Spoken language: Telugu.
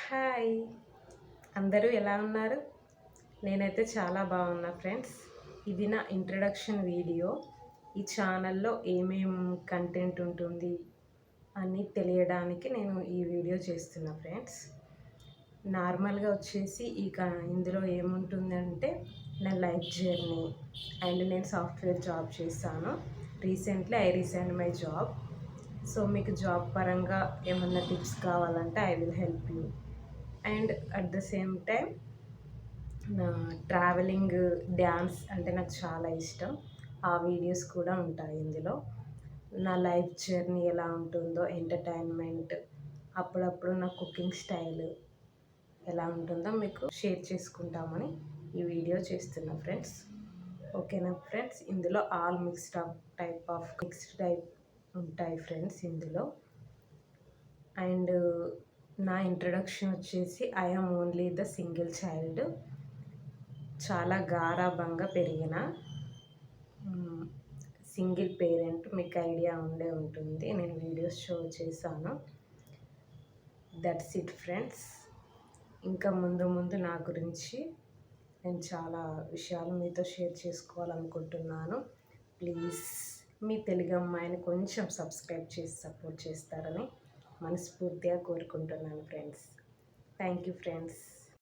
హాయ్, అందరూ ఎలా ఉన్నారు? నేనైతే చాలా బాగున్నా ఫ్రెండ్స్. ఇది నా ఇంట్రడక్షన్ వీడియో. ఈ ఛానల్లో ఏమేం కంటెంట్ ఉంటుంది అని తెలియడానికి నేను ఈ వీడియో చేస్తున్నా ఫ్రెండ్స్. నార్మల్గా వచ్చేసి ఇందులో ఏముంటుందంటే నా లైఫ్ జర్నీ అండ్ నేను సాఫ్ట్వేర్ జాబ్ చేస్తాను. Recently I resign my job. So మీకు జాబ్ పరంగా ఏమన్నా టిప్స్ కావాలంటే I will help you. And at the same time నా ట్రావెలింగ్, డ్యాన్స్ అంటే నాకు చాలా ఇష్టం. ఆ వీడియోస్ కూడా ఉంటాయి ఇందులో. నా లైఫ్ జర్నీ ఎలా ఉంటుందో, ఎంటర్టైన్మెంట్, అప్పుడప్పుడు నా కుకింగ్ స్టైల్ ఎలా ఉంటుందో మీకు షేర్ చేసుకుంటామని ఈ వీడియో చేస్తున్నా ఫ్రెండ్స్. ఓకేనా ఫ్రెండ్స్? ఇందులో ఆల్ మిక్స్డ్ టైప్ ఉంటాయి ఫ్రెండ్స్ ఇందులో. అండ్ నా ఇంట్రడక్షన్ వచ్చేసి I am only the single child. చాలా గారాబంగా పెరిగిన సింగిల్ పేరెంట్. మీకు ఐడియా ఉండే ఉంటుంది, నేను వీడియోస్ షో చేశాను. That's it friends. ఇంకా ముందు నా గురించి నేను చాలా విషయాలు మీతో షేర్ చేసుకోవాలనుకుంటున్నాను. ప్లీజ్ మీ తెలుగు అమ్మాయిని కొంచెం సబ్స్క్రైబ్ చేసి సపోర్ట్ చేస్తారని మనస్ఫూర్తిగా కోరుకుంటున్నాను ఫ్రెండ్స్. Thank you friends.